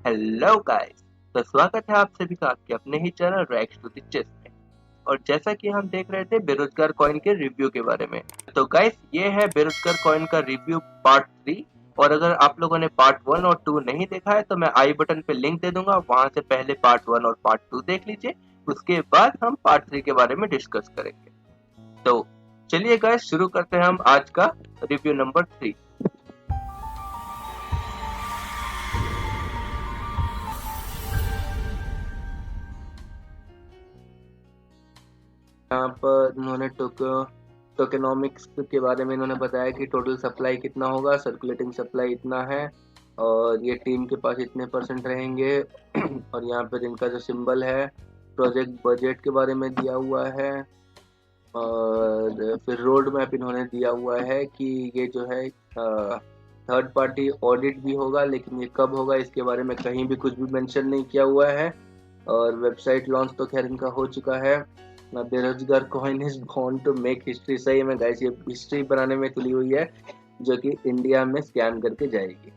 Hello guys. तो स्वागत है आप सभी का आपके अपने ही channel racks to the chess में। और जैसा कि हम देख रहे थे बेरोजगार कॉइन के रिव्यू के बारे में, तो गाइस ये है बेरोजगार कॉइन का रिव्यू पार्ट 3। और अगर आप लोगों ने पार्ट 1 और 2 नहीं देखा है तो मैं आई बटन पे लिंक दे दूंगा, वहां से पहले पार्ट 1 और पार्ट 2 देख लीजिए। उसके बाद हम पार्ट 3 के बारे में डिस्कस करेंगे। तो चलिए गाइस शुरू करते हैं हम आज का रिव्यू नंबर 3। यहाँ पर इन्होंने टोकेनोमिक्स के बारे में इन्होंने बताया कि टोटल सप्लाई कितना होगा, सर्कुलेटिंग सप्लाई इतना है और ये टीम के पास इतने परसेंट रहेंगे। और यहाँ पर इनका जो सिंबल है, प्रोजेक्ट बजट के बारे में दिया हुआ है। और फिर रोड मैप इन्होंने दिया हुआ है कि ये जो है थर्ड पार्टी ऑडिट भी होगा, लेकिन ये कब होगा इसके बारे में कहीं भी कुछ भी मेंशन नहीं किया हुआ है। और वेबसाइट लॉन्च तो खैर इनका हो चुका है। बेरोजगार coin is born to make history. सही में गाइस, ये हिस्ट्री बनाने में तुली हुई है, जो कि इंडिया में स्कैम करके जाएगी।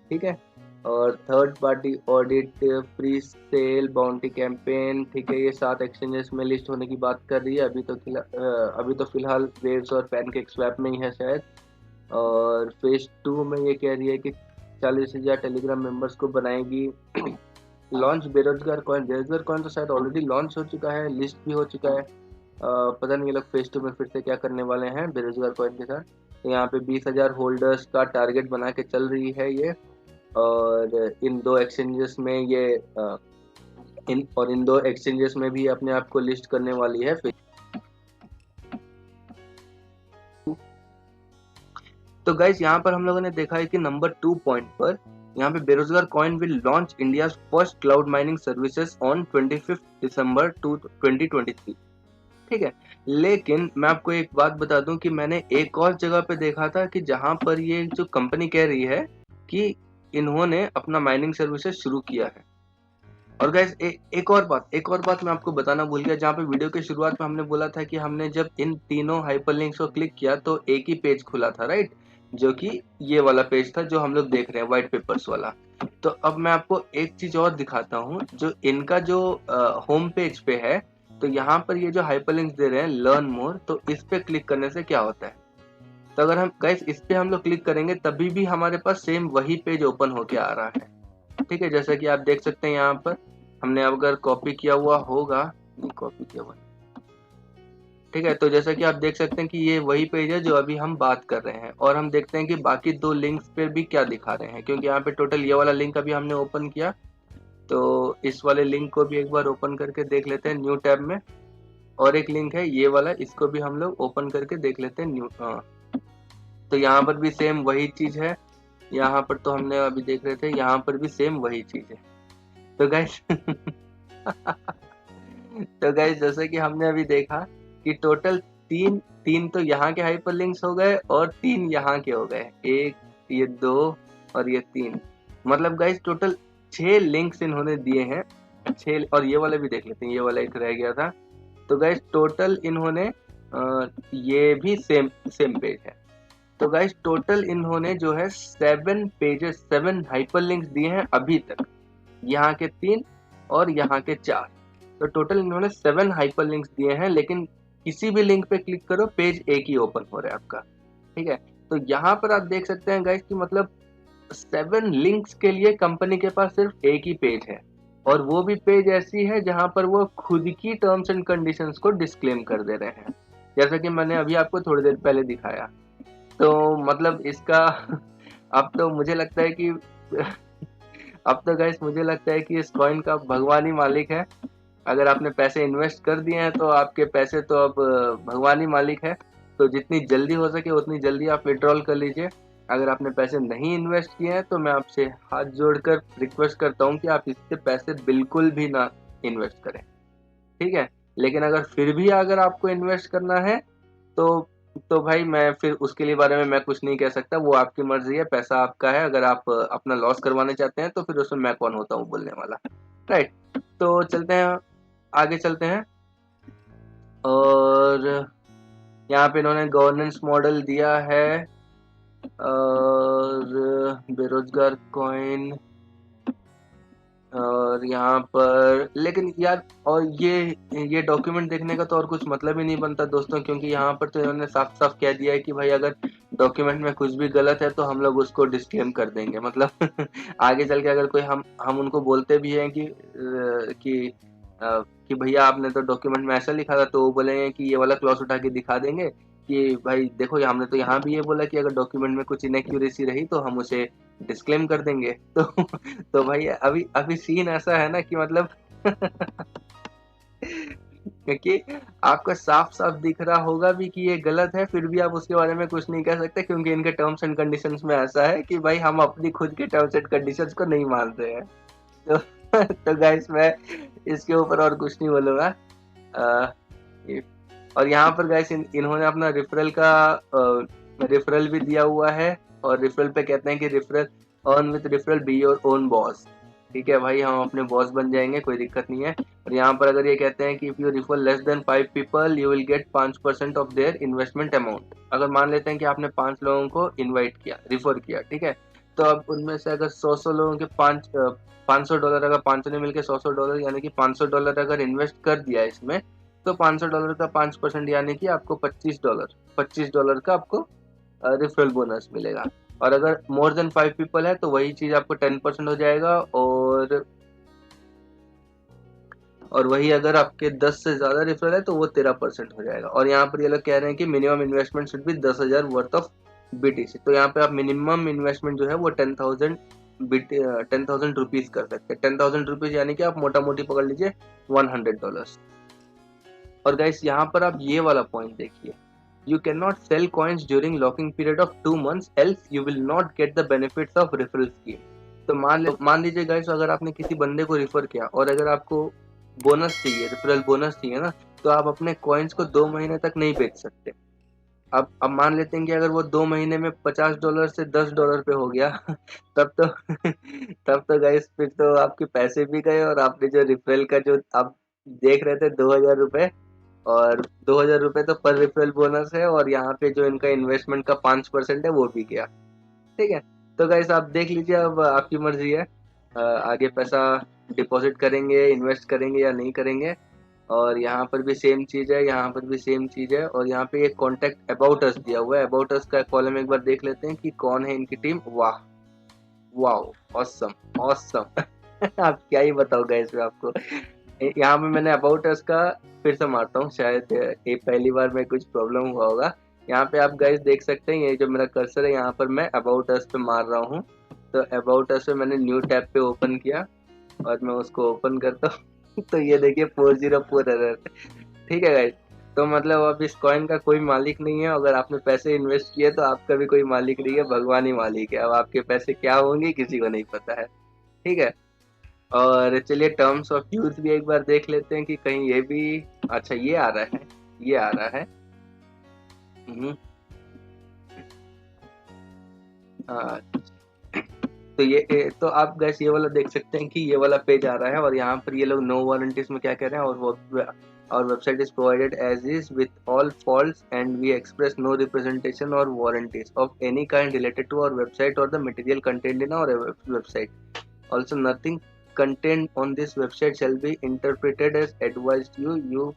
ठीक है। और third party audit, pre sale, bounty campaign, ठीक है, ये 7 एक्सचेंजेस में लिस्ट होने की बात कर रही है। अभी तो फिलहाल वेव्स और पैनकेक स्वैप में ही है शायद। और फेज 2 में ये कह रही है कि 40,000 टेलीग्राम मेंबर्स को बनाएगी। लॉन्च बेरोजगार कॉइन तो शायद ऑलरेडी लॉन्च हो चुका है, लिस्ट भी हो चुका है। पता नहीं ये लोग फेज 2 में फिर से क्या करने वाले हैं बेरोजगार कॉइन के साथ। तो यहाँ पे 20,000 होल्डर्स का टारगेट बना के चल रही है ये। और इन दो एक्सचेंजेस में ये इन दो एक्सचेंजेस में भी अपने आप को लिस्ट करने वाली है। तो गाइस यहाँ पर हम लोगों ने देखा है कि नंबर 2 पॉइंट पर यहाँ पे बेरोजगार coin will launch India first cloud mining services on 25 दिसंबर 2023। ठीक है। लेकिन मैं आपको एक बात बता दूं कि मैंने एक और जगह पे देखा था कि जहां पर ये जो कंपनी कह रही है कि इन्होंने अपना माइनिंग सर्विसेज शुरू किया है। और गाइस एक और बात मैं आपको बताना भूल गया। जहाँ पे वीडियो के शुरुआत में हमने बोला था कि हमने जब इन तीनों हाइपरलिंक्स को क्लिक किया तो एक ही पेज खुला था, राइट, जो कि ये वाला पेज था जो हम लोग देख रहे हैं, व्हाइट पेपर्स वाला। तो अब मैं आपको एक चीज और दिखाता हूँ, जो इनका जो होम पेज पे है। तो यहाँ पर ये जो हाइपरलिंक्स दे रहे हैं लर्न मोर, तो इस पे क्लिक करने से क्या होता है। तो अगर हम गाइस इस पे हम लोग क्लिक करेंगे तभी भी हमारे पास सेम वही पेज ओपन होके आ रहा है। ठीक है, जैसा कि आप देख सकते हैं यहाँ पर हमने अगर कॉपी किया हुआ होगा, नहीं कॉपी किया हुआ, ठीक है। तो जैसा कि आप देख सकते हैं कि ये वही पेज है जो अभी हम बात कर रहे हैं। और हम देखते हैं कि बाकी 2 लिंक्स पे भी क्या दिखा रहे हैं, क्योंकि यहाँ पे टोटल ये वाला लिंक अभी हमने ओपन किया। तो इस वाले लिंक को भी एक बार ओपन करके देख लेते हैं न्यू टैब में। और एक लिंक है ये वाला, इसको भी हम लोग ओपन करके देख लेते हैं न्यू। तो यहाँ पर भी सेम वही चीज है। यहाँ पर तो हमने अभी देख रहे थे, यहाँ पर भी सेम वही चीज है। तो गाइस तो गाइस जैसे कि हमने अभी देखा कि टोटल तीन तीन तो यहाँ के हाइपरलिंक्स हो गए और 3 यहाँ के हो गए, एक, ये 2 और ये 3। मतलब गाइस टोटल 6 लिंक्स इन्होंने दिए हैं। 6, और ये वाला भी देख लेते हैं, ये वाला एक रह गया था। तो गाइस टोटल इन्होंने ये भी सेम सेम पेज है। तो गाइस टोटल इन्होंने जो है 7 हाइपरलिंक्स दिए हैं अभी तक। यहाँ के 3 और यहाँ के 4। तो टोटल इन्होंने 7 हाइपरलिंक्स दिए हैं, लेकिन किसी भी लिंक पे क्लिक करो पेज एक ही ओपन हो रहा है आपका। ठीक है। तो यहाँ पर आप देख सकते हैं गाइस कि मतलब 7 लिंक्स के लिए कंपनी के पास सिर्फ एक ही पेज है। और वो भी पेज ऐसी है जहां पर वो खुद की टर्म्स एंड कंडीशंस को डिस्क्लेम कर दे रहे हैं, जैसा कि मैंने अभी आपको थोड़ी देर पहले दिखाया। तो मतलब इसका अब तो मुझे लगता है कि अब तो गाइस मुझे लगता है कि इस कॉइन का भगवान ही मालिक है। अगर आपने पैसे इन्वेस्ट कर दिए हैं तो आपके पैसे तो अब भगवान ही मालिक है। तो जितनी जल्दी हो सके उतनी जल्दी आप विड्रॉल कर लीजिए। अगर आपने पैसे नहीं इन्वेस्ट किए हैं तो मैं आपसे हाथ जोड़कर रिक्वेस्ट करता हूँ कि आप इससे पैसे बिल्कुल भी ना इन्वेस्ट करें। ठीक है। लेकिन अगर फिर भी अगर आपको इन्वेस्ट करना है तो भाई मैं फिर उसके लिए बारे में मैं कुछ नहीं कह सकता, वो आपकी मर्जी है, पैसा आपका है। अगर आप अपना लॉस करवाने चाहते हैं तो फिर उसमें मैं कौन होता हूँ बोलने वाला, राइट। तो चलते हैं, आगे चलते हैं। और यहाँ पे इन्होंने गवर्नेंस मॉडल दिया है। और बेरोजगार कॉइन, और यहाँ पर लेकिन यार, और ये डॉक्यूमेंट देखने का तो और कुछ मतलब ही नहीं बनता दोस्तों, क्योंकि यहाँ पर तो इन्होंने साफ साफ कह दिया है कि भाई अगर डॉक्यूमेंट में कुछ भी गलत है तो हम लोग उसको डिस्क्लेम कर देंगे। मतलब आगे चल के अगर कोई हम उनको बोलते भी हैं कि भैया आपने तो डॉक्यूमेंट में ऐसा लिखा था, तो वो बोलेंगे कि ये वाला क्लॉज उठा के दिखा देंगे कि भाई देखो हमने तो यहाँ भी ये बोला कि अगर डॉक्यूमेंट में कुछ इनएक्यूरेसी रही तो हम उसे डिस्क्लेम कर देंगे। तो भाई अभी अभी सीन ऐसा है ना कि मतलब क्योंकि आपको साफ साफ दिख रहा होगा भी कि ये गलत है, फिर भी आप उसके बारे में कुछ नहीं कह सकते, क्योंकि इनके टर्म्स एंड कंडीशंस में ऐसा है कि भाई हम अपनी खुद के टर्म्स एंड कंडीशंस को नहीं मानते हैं। तो तो गाइस मैं इसके ऊपर और कुछ नहीं बोलूंगा। अ, और यहाँ पर गाइस इन्होंने अपना रेफरल भी दिया हुआ है, और रेफरल पे कहते हैं कि referral earn with referral be your own boss. ठीक है भाई, हम अपने बॉस बन जाएंगे, कोई दिक्कत नहीं है। और यहाँ पर अगर ये कहते हैं कि if you refer less than 5 people you will get 5% of their investment amount. अगर मान लेते हैं कि आपने 5 लोगों को इन्वाइट किया, रिफर किया, ठीक है, तो अब उनमें से अगर 100 लोगों के $500, अगर 500 ने मिलकर $100 यानी कि $500 अगर इन्वेस्ट कर दिया इसमें, तो $500 का 5% यानी कि आपको $25 का आपको रेफरल बोनस मिलेगा। और अगर मोर देन 5 पीपल है तो वही चीज आपको 10% हो जाएगा, और वही अगर आपके 10 से ज्यादा रेफरल है तो वो 13% हो जाएगा। और यहाँ पर ये लोग कह रहे हैं कि minimum investment should be 10,000 worth of BTC। तो यहाँ पे आप मिनिमम इन्वेस्टमेंट जो है वो 10,000 रुपीज कर सकते हैं। 10,000 रुपीज यानी कि आप मोटा मोटी पकड़ लीजिए $100। और गाइस यहाँ पर आप ये वाला पॉइंट देखिए, you can not sell coins during locking period of 2 months else you will not get the benefits of referral scheme. तो मान लीजिए गाइस, अगर आपने किसी बंदे को रिफर किया और अगर आपको बोनस चाहिए, रेफरल बोनस चाहिए ना, तो आप अपने कॉइन्स को 2 महीने तक नहीं बेच सकते। अब मान लेते हैं कि अगर वो 2 महीने में $50 से $10 पे हो गया तब तो तब तो गाइस फिर तो आपके पैसे भी गए, और आपने जो रेफरल का जो आप देख रहे थे $2,000, और $2,000 तो पर रेफरल बोनस है, और यहाँ पे जो इनका इन्वेस्टमेंट का 5% है वो भी गया। ठीक है, तो गाइस आप देख लीजिए, अब आपकी मर्जी है आगे पैसा डिपॉजिट करेंगे, इन्वेस्ट करेंगे या नहीं करेंगे। और यहाँ पर भी सेम चीज है, यहाँ पर भी सेम चीज है, और यहाँ पे एक कॉन्टेक्ट अबाउट अस दिया हुआ है। अबाउट अस का कॉलम एक बार देख लेते हैं कि कौन है इनकी टीम। वाह, वाओ, ऑसम, ऑसम। आप क्या ही बताओगे इसमें आपको। यहाँ पे मैंने अबाउट अस का फिर से मारता हूँ, शायद ये पहली बार में कुछ प्रॉब्लम हुआ होगा। यहाँ पे आप गाइस देख सकते हैं, ये जो मेरा कर्सर है यहाँ पर मैं अबाउट अस पे मार रहा हूँ। तो अबाउट अस पे मैंने न्यू टैब पे ओपन किया, और मैं उसको ओपन करता हूँ तो ये देखिए 404 एरर। ठीक है गाइस, तो मतलब अब इस कॉइन का कोई मालिक नहीं है। अगर आपने पैसे इन्वेस्ट किए तो आपका भी कोई मालिक नहीं है, भगवान ही मालिक है। अब आपके पैसे क्या होंगे किसी को नहीं पता है। ठीक है, और चलिए टर्म्स ऑफ यूज भी एक बार देख लेते हैं कि कहीं ये भी, अच्छा ये आ रहा है, ये आ रहा है। हम्म, हाँ, तो तो आप गैस ये वाला देख सकते हैं कि ये वाला पेज आ रहा है, और यहाँ पर ये लोग नो वारंटीज में क्या कह रहे हैं, और वो our website is provided as is with all faults and we express no representation or warranties of any kind related to our website or the material contained in our website. Also, nothing contained on this website shall be interpreted as advised you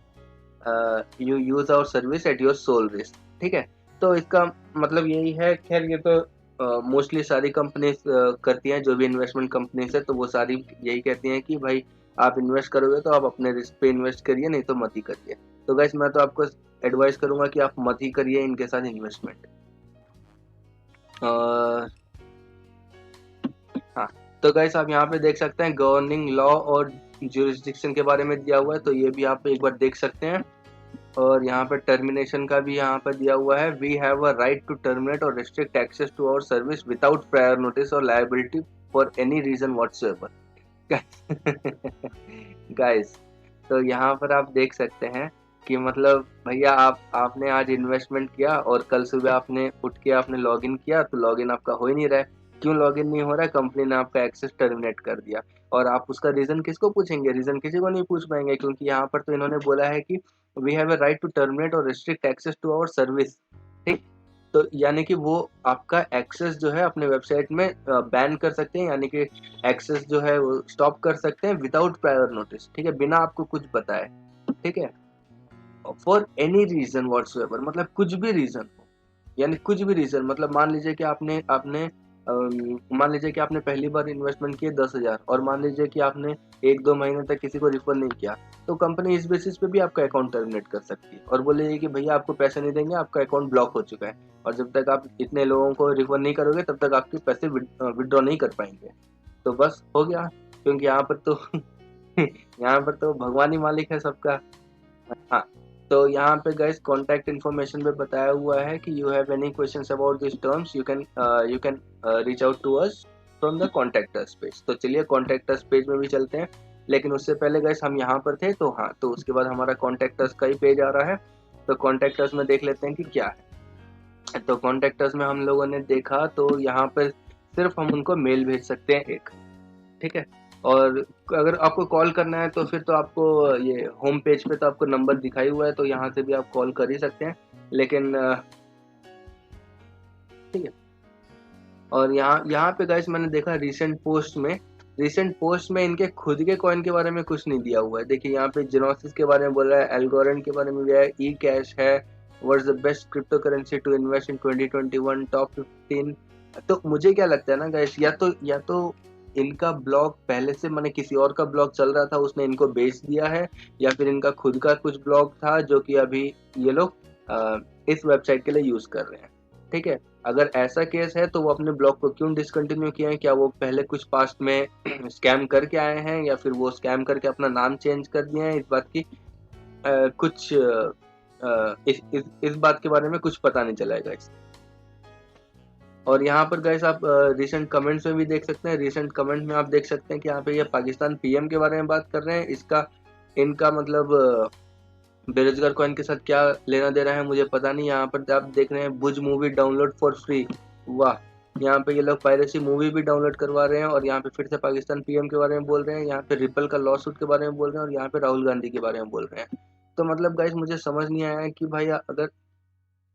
use our service at your sole risk। ठीक है, तो इसका मतलब यही है। खैर ये तो मोस्टली सारी कंपनीज करती हैं, जो भी इन्वेस्टमेंट कंपनीज है तो वो सारी यही कहती हैं कि भाई आप इन्वेस्ट करोगे तो आप अपने रिस्क पे इन्वेस्ट करिए, नहीं तो मत ही करिए। तो गाइस मैं तो आपको एडवाइस करूंगा कि आप मत ही करिए इनके साथ इन्वेस्टमेंट। और हाँ, तो गाइस आप यहाँ पे देख सकते हैं गवर्निंग लॉ और ज्यूरिसडिक्शन के बारे में दिया हुआ है, तो ये भी आप एक बार देख सकते हैं। और यहाँ पे टर्मिनेशन का भी यहाँ पर दिया हुआ है, we have a right to terminate और restrict access to our service without prior notice और liability for any reason whatsoever. Guys, तो यहाँ पर आप देख सकते हैं कि मतलब भैया आपने आज इन्वेस्टमेंट किया और कल सुबह आपने उठ के आपने लॉगिन किया, तो लॉगिन आपका हो ही नहीं रहा है। क्यों लॉगिन नहीं हो रहा है? कंपनी ने आपका एक्सेस टर्मिनेट कर दिया, और आप उसका रीजन किसको पूछेंगे? रीजन किसी को नहीं पूछ पाएंगे, क्योंकि यहाँ पर तो इन्होंने बोला है कि we have a right to terminate और restrict access to our service. ठीक, तो यानी कि वो आपका एक्सेस जो है अपने वेबसाइट में बैन कर सकते हैं, यानी कि एक्सेस जो है वो स्टॉप कर सकते हैं विदाउट प्रायर नोटिस, ठीक है, बिना आपको कुछ बताए, ठीक है, फॉर एनी रीजन व्हाटसोएवर, मतलब कुछ भी रीजन, यानी कुछ भी रीजन, मतलब मान लीजिए कि आपने आपने मान लीजिए कि आपने पहली बार इन्वेस्टमेंट किए 10,000 और मान लीजिए कि आपने 1-2 महीने तक किसी को रिफर नहीं किया, तो कंपनी इस बेसिस पे भी आपका अकाउंट टर्मिनेट कर सकती है और बोलेगी कि भैया आपको पैसे नहीं देंगे, आपका अकाउंट ब्लॉक हो चुका है, और जब तक आप इतने लोगों को रिफर नहीं करोगे तब तक आपके पैसे विड्रॉ नहीं कर पाएंगे। तो बस हो गया, क्योंकि यहाँ पर तो यहाँ पर तो भगवान ही मालिक है सबका। हाँ, तो यहाँ पे गाइस कॉन्टैक्ट इन्फॉर्मेशन पे बताया हुआ है कि you have any questions about this terms you can reach out to us from the contact us page. तो चलिए कॉन्टैक्ट अस पेज में भी चलते हैं, लेकिन उससे पहले गाइस हम यहाँ पर थे, तो हाँ, तो उसके बाद हमारा कॉन्टैक्ट अस का ही पेज आ रहा है, तो कॉन्टैक्ट अस में देख लेते हैं कि क्या है। तो कॉन्टैक्ट अस में हम लोगों ने देखा तो यहाँ पर सिर्फ हम उनको मेल भेज सकते हैं एक, ठीक है, और अगर आपको कॉल करना है तो फिर तो आपको ये होम पेज पे तो आपको नंबर दिखाई हुआ है, तो यहाँ से भी आप कॉल कर ही सकते हैं, लेकिन ठीक है। और यहाँ यहाँ पे गाइस मैंने देखा रिसेंट पोस्ट में इनके खुद के कॉइन के बारे में कुछ नहीं दिया हुआ है। देखिए यहाँ पे जेनोसिस के बारे में बोल रहा है, एल्गोरेंड के बारे में भी है, ई कैश है, what's the best cryptocurrency to invest in 2021 top 15। तो मुझे क्या लगता है ना गाइस, या तो इनका ब्लॉग पहले से मैंने किसी और का ब्लॉग चल रहा था उसने इनको बेच दिया है, या फिर इनका खुद का कुछ ब्लॉग था जो कि अभी ये लोग इस वेबसाइट के लिए यूज कर रहे हैं, ठीक है। अगर ऐसा केस है तो वो अपने ब्लॉग को क्यों डिसकंटिन्यू किए हैं? क्या वो पहले कुछ पास्ट में स्कैम करके आए हैं, या फिर वो स्कैम करके अपना नाम चेंज कर दिए हैं? इस बात की कुछ इस बात के बारे में कुछ पता नहीं चला है गाइस। और यहाँ पर गाइस आप रिसेंट कमेंट्स में भी देख सकते हैं, रिसेंट कमेंट में आप देख सकते हैं कि यहाँ पे ये पाकिस्तान पीएम के बारे में बात कर रहे हैं। इसका इनका मतलब बेरोजगार कॉइन के साथ क्या लेना दे रहा है मुझे पता नहीं। यहाँ पर आप देख रहे हैं बुज मूवी डाउनलोड फॉर फ्री, वाह, यहाँ पे ये लोग पायरेसी मूवी भी डाउनलोड करवा रहे हैं, और यहाँ पे फिर से पाकिस्तान पीएम के बारे में बोल रहे हैं, यहाँ पे रिपल का लॉ सूट के बारे में बोल रहे हैं, और यहाँ पे राहुल गांधी के बारे में बोल रहे हैं। तो मतलब गाइस मुझे समझ नहीं आया है कि भाई अगर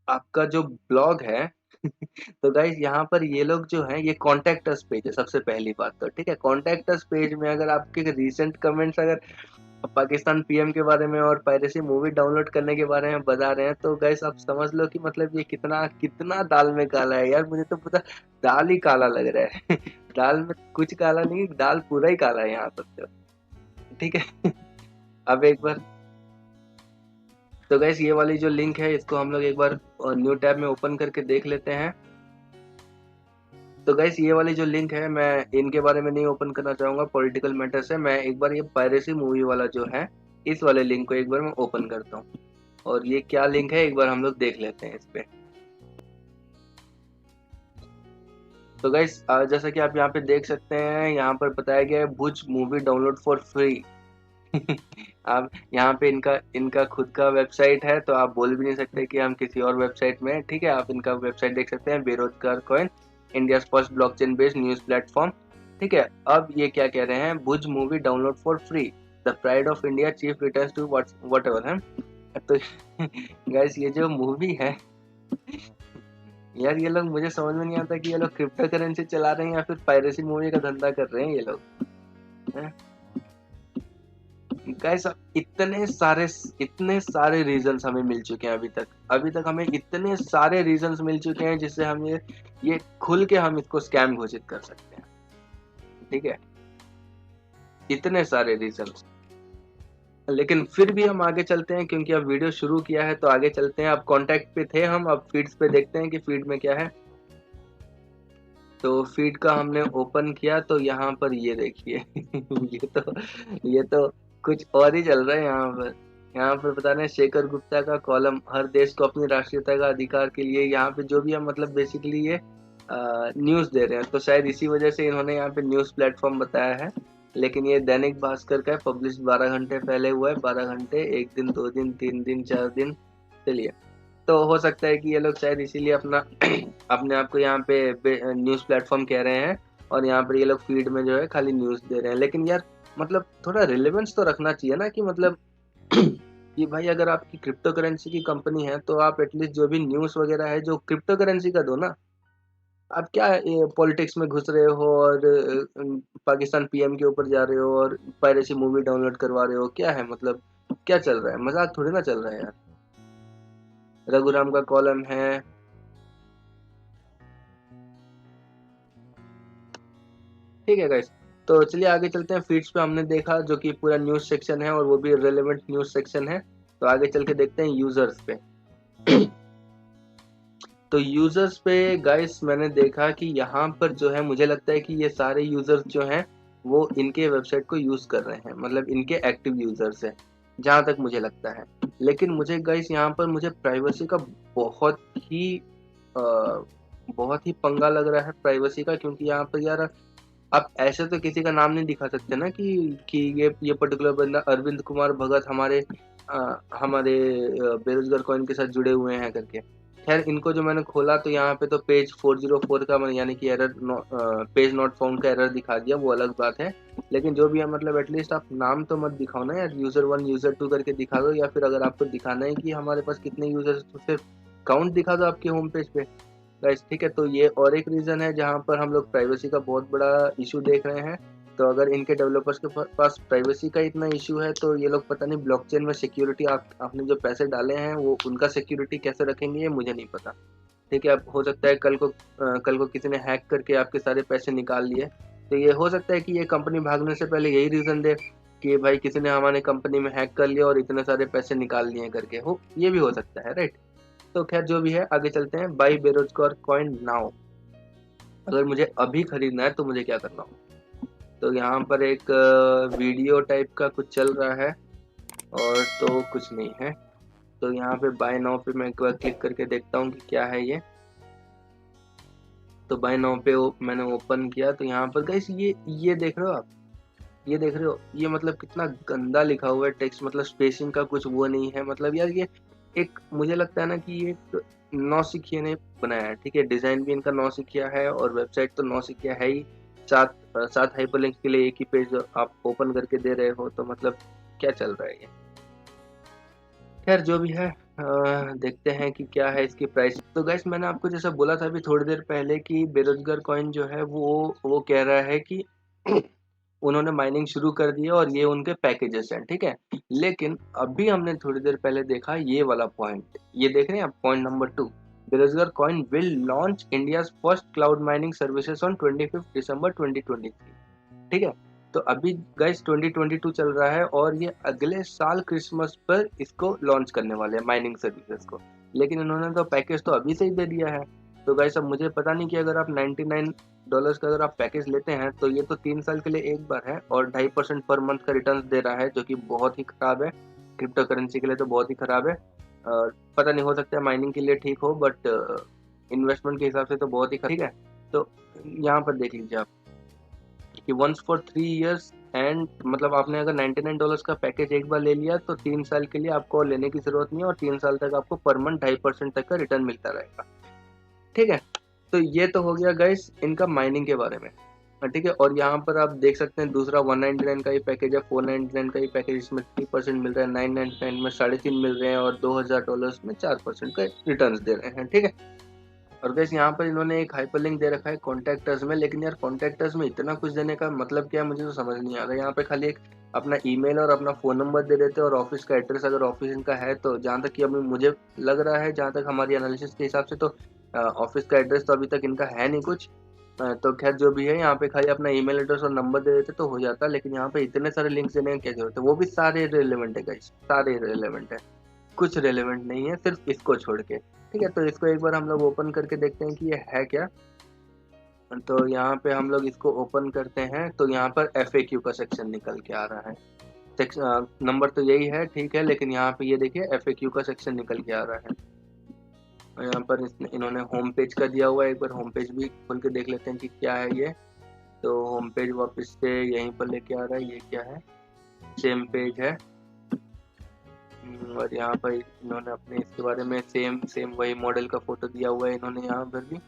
आपका जो ब्लॉग है तो गाइस यहाँ पर ये लोग जो है ये कॉन्टेक्ट अस पेज है सबसे पहली बात तो, ठीक है। कॉन्टेक्ट अस पेज में अगर आपके रीसेंट कमेंट्स अगर पाकिस्तान पीएम के बारे में और पायरेसी मूवी डाउनलोड करने के बारे में बता रहे हैं, तो गाइस आप समझ लो कि मतलब ये कितना कितना दाल में काला है यार। मुझे तो पूरा दाल ही काला लग रहा है दाल में कुछ काला नहीं, दाल पूरा ही काला है यहाँ पर तो, ठीक है। अब एक बार तो गाइस ये वाली जो लिंक है इसको हम लोग एक बार न्यू टैब में ओपन करके देख लेते हैं। तो गाइस ये वाली जो लिंक है मैं इनके बारे में नहीं ओपन करना चाहूंगा, पॉलिटिकल मैटर्स है। मैं एक बार ये पायरेसी मूवी वाला जो है इस वाले लिंक को एक बार मैं ओपन करता हूँ, और ये क्या लिंक है एक बार हम लोग देख लेते हैं इस पे। तो गाइस जैसा कि आप यहाँ पे देख सकते हैं, यहाँ पर बताया गया है भुज मूवी डाउनलोड फॉर फ्री आप यहाँ पे इनका इनका खुद का वेबसाइट है, तो आप बोल भी नहीं सकते कि हम किसी और वेबसाइट में हैं, ठीक है। आप इनका वेबसाइट देख सकते हैं, बेरोजगार coin India first blockchain based news platform, ठीक है। अब ये क्या कह रहे हैं, Bhuj movie download for free, the pride of India chief returns to whatever है। तो गाइस ये जो मूवी है यार, ये लोग मुझे समझ में नहीं आता कि ये लोग क्रिप्टो करेंसी चला रहे हैं या फिर पायरेसी मूवी का धंधा कर रहे हैं ये लोग, हैं? गाइस इतने सारे रीजंस हमें मिल चुके हैं अभी तक हमें इतने सारे रीजंस मिल चुके हैं जिससे हम ये खुल के हम इसको स्कैम घोषित कर सकते हैं, ठीक है। इतने सारे रीजंस, लेकिन फिर भी हम आगे चलते हैं क्योंकि अब वीडियो शुरू किया है, तो आगे चलते हैं। अब कांटेक्ट पे थे हम, अब फीड्स पे देखते हैं कि फीड में क्या है। तो फीड का हमने ओपन किया तो यहाँ पर ये देखिए ये तो कुछ और ही चल रहा है यहाँ पर बता रहे हैं शेखर गुप्ता का कॉलम, हर देश को अपनी राष्ट्रीयता का अधिकार के लिए, यहाँ पे जो भी हम मतलब बेसिकली ये न्यूज़ दे रहे हैं, तो शायद इसी वजह से इन्होंने यहाँ पे न्यूज़ प्लेटफॉर्म बताया है। लेकिन ये दैनिक भास्कर का है, पब्लिश 12 घंटे पहले हुआ है, 12 घंटे, 1 दिन, 2 दिन, 3 दिन, 4 दिन, चलिए। तो हो सकता है कि ये लोग शायद इसीलिए अपना अपने आप को यहाँ पे न्यूज़ प्लेटफॉर्म कह रहे हैं, और यहाँ पर ये लोग फीड में जो है खाली न्यूज़ दे रहे हैं। लेकिन यार मतलब थोड़ा रिलेवेंस तो रखना चाहिए ना, कि मतलब कि भाई अगर आपकी क्रिप्टो करेंसी की कंपनी है तो आप एटलीस्ट जो भी न्यूज़ वगैरह है जो क्रिप्टो करेंसी का दो ना। आप क्या पॉलिटिक्स में घुस रहे हो और पाकिस्तान पीएम के ऊपर जा रहे हो और पायरेसी मूवी डाउनलोड करवा रहे हो, क्या है मतलब, क्या चल रहा है, मजाक थोड़ी ना चल रहा है यार। रघुराम का कॉलम है। ठीक है गाइस, तो चलिए आगे चलते हैं। फीड्स पे हमने देखा जो कि पूरा न्यूज़ सेक्शन है और वो भी रेलेवेंट न्यूज़ सेक्शन है। तो आगे चल के देखते हैं यूजर्स पे। तो यूजर्स पे गाइस मैंने देखा कि यहाँ पर जो है मुझे लगता है कि ये सारे यूजर्स जो हैं वो इनके वेबसाइट को यूज कर रहे हैं, मतलब इनके एक्टिव यूजर्स हैं जहाँ तक मुझे लगता है। लेकिन मुझे गाइस यहाँ पर मुझे प्राइवेसी का बहुत ही अ, बहुत ही पंगा लग रहा है प्राइवेसी का, क्योंकि यहाँ पर यार आप ऐसे तो किसी का नाम नहीं दिखा सकते ना कि ये पर्टिकुलर बंदा अरविंद कुमार भगत हमारे बेरोजगार कॉइन के साथ जुड़े हुए हैं करके। खैर इनको जो मैंने खोला तो यहाँ पे तो पेज 404 का यानी कि एरर, पेज नॉट फाउंड का एरर दिखा दिया, वो अलग बात है। लेकिन जो भी है मतलब एटलीस्ट आप नाम तो मत दिखाओ ना यार, यूजर 1 यूजर 2 करके दिखा दो, या फिर अगर आपको दिखाना है कि हमारे पास कितने यूजर्स तो सिर्फ काउंट दिखा दो आपके होम पेज पे। गाइस ठीक है, तो ये और एक रीज़न है जहाँ पर हम लोग प्राइवेसी का बहुत बड़ा इशू देख रहे हैं। तो अगर इनके डेवलपर्स के पास प्राइवेसी का इतना इशू है तो ये लोग पता नहीं ब्लॉकचेन में सिक्योरिटी आपने जो पैसे डाले हैं वो उनका सिक्योरिटी कैसे रखेंगे, ये मुझे नहीं पता। ठीक है, अब हो सकता है कल को किसी ने हैक करके आपके सारे पैसे निकाल लिए। तो ये हो सकता है कि ये कंपनी भागने से पहले यही रीज़न दे कि भाई किसी ने हमारे कंपनी में हैक कर लिया और इतने सारे पैसे निकाल लिए करके, हो ये भी हो सकता है, राइट। तो खैर जो भी है आगे चलते हैं। बाई बेरोजगार कॉइन नाउ, अगर मुझे अभी खरीदना है तो मुझे क्या करना होगा। तो यहाँ पर एक वीडियो टाइप का कुछ चल रहा है और तो कुछ नहीं है। तो यहाँ पे बाय नाउ पे मैं एक बार क्लिक करके देखता हूँ कि क्या है ये। तो बाय नाउ पे मैंने ओपन किया तो यहाँ पर गाइस ये देख रहे हो आप, ये देख रहे हो, ये मतलब कितना गंदा लिखा हुआ है टेक्स्ट, मतलब स्पेसिंग का कुछ वो नहीं है, मतलब यार ये एक मुझे लगता है ना कि ये एक नौसिखिया ने बनाया है। ठीक है, डिजाइन भी इनका नौसिखिया है और वेबसाइट तो नौसिखिया है ही, सात हाइपरलिंक के लिए एक ही पेज आप ओपन करके दे रहे हो, तो मतलब क्या चल रहा है ये। खैर जो भी है देखते हैं कि क्या है इसकी प्राइस। तो गैस मैंने आपको जैसा बोला था अभी थोड़ी देर पहले कि बेरोजगार कॉइन जो है वो कह रहा है कि उन्होंने माइनिंग शुरू कर दी है और ये उनके पैकेजेस हैं, ठीक है। लेकिन अभी हमने थोड़ी देर पहले देखा ये वाला पॉइंट, ये देख रहे हैं आप, पॉइंट नंबर 2, बेरोजगार coin will launch India's first cloud mining services on 25 दिसंबर 2023। ठीक है, तो अभी गाइस 2022 चल रहा है और ये अगले साल क्रिसमस पर इसको लॉन्च करने वाले हैं माइनिंग सर्विसेज को। लेकिन इन्होंने तो पैकेज तो अभी से ही दे दिया है। तो गाइस अब मुझे पता नहीं कि अगर आप $99 का अगर आप पैकेज लेते हैं तो ये तो 3 साल के लिए एक बार है और 2.5% पर मंथ का रिटर्न दे रहा है, जो कि बहुत ही खराब है, क्रिप्टो करेंसी के लिए तो बहुत ही खराब है। पता नहीं, हो सकता है माइनिंग के लिए ठीक हो बट इन्वेस्टमेंट के हिसाब से तो बहुत ही ठीक है। तो यहाँ पर देख लीजिए आप कि वंस फॉर 3 इयर्स एंड, मतलब आपने अगर $99 का पैकेज एक बार ले लिया तो 3 साल के लिए आपको और लेने की जरूरत नहीं है और 3 साल तक आपको पर मंथ 2.5% तक का रिटर्न मिलता रहेगा। ठीक है, तो ये तो हो गया गाइस इनका माइनिंग के बारे में। ठीक है, और यहाँ पर आप देख सकते हैं दूसरा 199 का ही पैकेज है, 499 का ही पैकेज, इसमें 3% मिल रहा है, 999 में 3.5 मिल रहे हैं और $2000 में 4% का रिटर्न दे रहे हैं। ठीक है, और गैस यहाँ पर इन्होंने एक हाइपरलिंक दे रखा है कॉन्टैक्टर्स में, लेकिन यार कॉन्टैक्टर्स में इतना कुछ देने का मतलब क्या है मुझे तो समझ नहीं आ रहा। यहाँ पे खाली एक अपना ईमेल और अपना फ़ोन नंबर दे देते हैं और ऑफिस का एड्रेस अगर ऑफिस इनका है तो, जहाँ तक कि अभी मुझे लग रहा है, जहाँ तक हमारी एनालिसिस के हिसाब से तो ऑफिस का एड्रेस तो अभी तक इनका है नहीं कुछ। तो खैर जो भी है, यहाँ पे खाली अपना ईमेल एड्रेस और नंबर दे देते तो हो जाता, लेकिन यहाँ पे इतने सारे लिंक्स देने की क्या जरूरत है, वो भी सारे रिलेवेंट है गाइस, सारे रिलेवेंट है, कुछ रेलेवेंट नहीं है सिर्फ इसको छोड़ के। ठीक है, तो इसको एक बार हम लोग ओपन करके देखते हैं कि ये है क्या। तो यहाँ पे हम लोग इसको ओपन करते हैं तो यहाँ पर FAQ का सेक्शन निकल के आ रहा है। नंबर तो यही है, ठीक है, लेकिन यहाँ पे ये देखिए FAQ का सेक्शन निकल के आ रहा है। और यहाँ पर इन्होंने होम पेज का दिया हुआ है, एक बार होम पेज भी खोल के देख लेते हैं कि क्या है ये। तो होम पेज वापस से यहीं पर लेके आ रहा है, ये क्या है, सेम पेज है। और यहाँ पर इन्होंने अपने इसके बारे में सेम सेम वही मॉडल का फोटो दिया हुआ है इन्होंने यहाँ पर भी,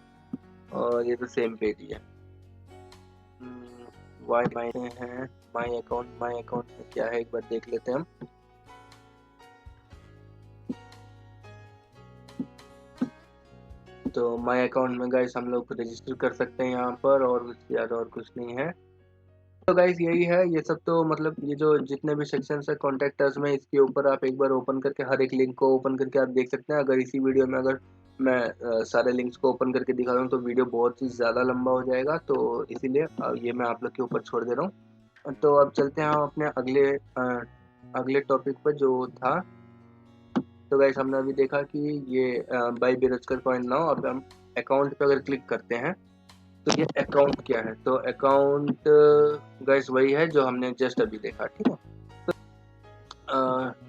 और ये तो सेम पेज ही है। वाई माई है, माई अकाउंट में क्या है एक बार देख लेते हैं हम। तो माय अकाउंट में गाइस हम लोग रजिस्टर कर सकते हैं यहाँ पर, और उससे ज़्यादा और कुछ नहीं है। तो गाइस यही है, ये सब तो मतलब ये जो जितने भी सेक्शन है कॉन्टैक्ट अस में, इसके ऊपर आप एक बार ओपन करके हर एक लिंक को ओपन करके आप देख सकते हैं। अगर इसी वीडियो में अगर मैं सारे लिंक्स को ओपन करके दिखा रहा हूँ तो वीडियो बहुत ही ज़्यादा लंबा हो जाएगा, तो इसीलिए ये मैं आप लोग के ऊपर छोड़ दे रहा हूँ। तो अब चलते हैं हम अपने अगले टॉपिक पर जो था। तो गाइस हमने अभी देखा कि ये बाय बेरोजगार कॉइन नाउ। अब हम अकाउंट पे अगर क्लिक करते हैं तो ये अकाउंट क्या है, तो अकाउंट गाइस वही है जो हमने जस्ट अभी देखा, ठीक है।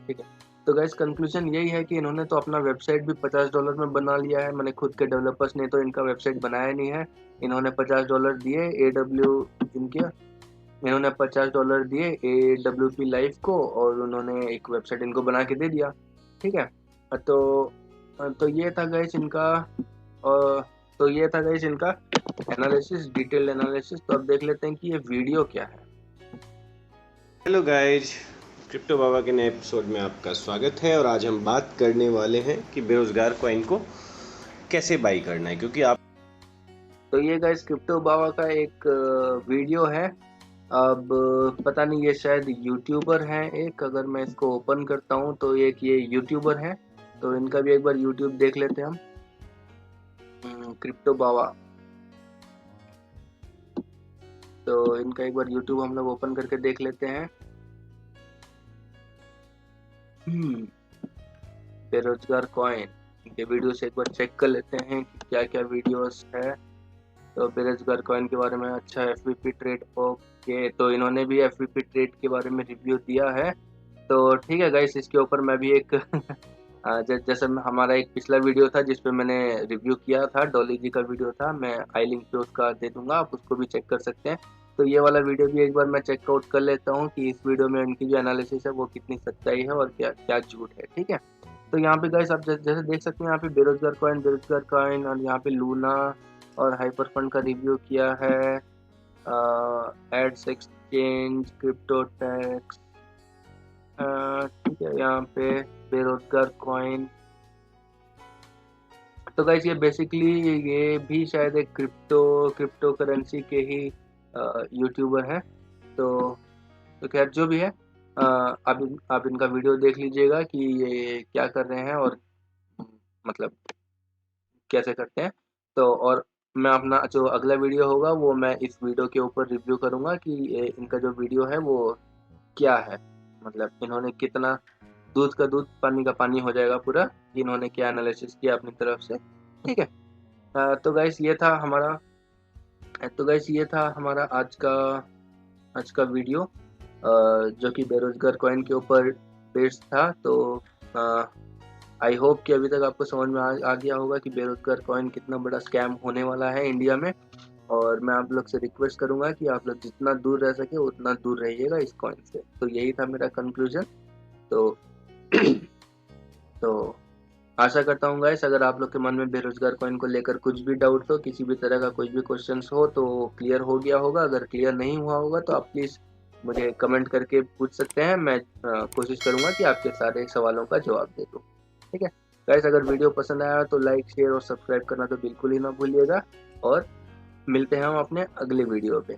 ठीक है, तो गाइस कंक्लूजन यही है कि इन्होंने तो अपना वेबसाइट भी $50 में बना लिया है। मैंने खुद के डेवलपर्स ने तो इनका वेबसाइट बनाया नहीं है। इन्होंने $50 दिए इन्होंने $50 दिए AWP लाइव को, और उन्होंने एक वेबसाइट इनको बना के दे दिया, ठीक है। तो ये था गाइस इनका एनालिसिस, डिटेल एनालिसिस। तो अब देख लेते हैं कि ये वीडियो क्या है। हेलो गाइज, क्रिप्टो बाबा के नए एपिसोड में आपका स्वागत है। और आज हम बात करने वाले हैं कि बेरोजगार कॉइन को कैसे बाई करना है, क्योंकि आप तो ये गाइस क्रिप्टो बाबा का एक वीडियो है। अब पता नहीं, ये शायद यूट्यूबर हैं एक। अगर मैं इसको ओपन करता हूँ तो एक ये यूट्यूबर है, तो इनका भी एक बार यूट्यूब देख लेते हैं हम। क्रिप्टो बाबा, तो इनका एक बार यूट्यूब हम लोग ओपन करके देख लेते हैं। बेरोजगार कॉइन, इनके वीडियो से एक बार चेक कर लेते हैं कि क्या क्या वीडियोस है। तो बेरोजगार कॉइन के बारे में, अच्छा FVP ट्रेड, ओके, तो इन्होंने भी FVP ट्रेड के बारे में रिव्यू दिया है। तो ठीक है गाइस, इसके ऊपर मैं भी एक जैसे हमारा एक पिछला वीडियो था जिसपे मैंने रिव्यू किया था, डॉली जी का वीडियो था, मैं आई लिंक पे उसका दे दूंगा, आप उसको भी चेक कर सकते हैं। तो ये वाला वीडियो भी एक बार मैं चेकआउट कर लेता हूँ कि इस वीडियो में उनकी जो एनालिसिस है वो कितनी सच्चाई है और क्या क्या झूठ है, ठीक है। तो यहाँ पे गाइस आप जैसे देख सकते हैं, यहाँ पे बेरोजगार कॉइन और यहाँ पे लूना और हाइपर फंड का रिव्यू किया है। एड्स एक्सचेंज, क्रिप्टो टैक्स, ठीक है, यहाँ पे बेरोजगार कॉइन। तो गाइस ये बेसिकली ये भी शायद एक क्रिप्टो करेंसी के ही यूट्यूबर है। तो खैर जो भी है, आप इनका वीडियो देख लीजिएगा कि ये क्या कर रहे हैं और मतलब कैसे करते हैं। तो और मैं अपना जो अगला वीडियो होगा वो मैं इस वीडियो के ऊपर रिव्यू करूंगा कि इनका जो वीडियो है वो क्या है, मतलब इन्होंने कितना, दूध का दूध पानी का पानी हो जाएगा पूरा कि इन्होंने क्या एनालिसिस किया अपनी तरफ से, ठीक है। तो गाइस ये था हमारा आज का वीडियो, जो कि बेरोजगार कॉइन के ऊपर बेस्ड था। तो आई होप कि अभी तक आपको समझ में आ गया होगा कि बेरोजगार कॉइन कितना बड़ा स्कैम होने वाला है इंडिया में। और मैं आप लोग से रिक्वेस्ट करूंगा कि आप लोग जितना दूर रह सके उतना दूर रहिएगा इस कॉइन से। तो यही था मेरा कंक्लूजन। तो तो आशा करता हूँ गाइस, अगर आप लोग के मन में बेरोजगार कॉइन को लेकर कुछ भी डाउट हो, किसी भी तरह का कुछ भी क्वेश्चन हो, तो क्लियर हो गया होगा। अगर क्लियर नहीं हुआ होगा तो आप प्लीज़ मुझे कमेंट करके पूछ सकते हैं। मैं कोशिश करूँगा कि आपके सारे सवालों का जवाब दे दूँ, ठीक है। गाइस अगर वीडियो पसंद आया तो लाइक, शेयर और सब्सक्राइब करना तो बिल्कुल ही ना भूलिएगा, और मिलते हैं हम अपने अगले वीडियो पे।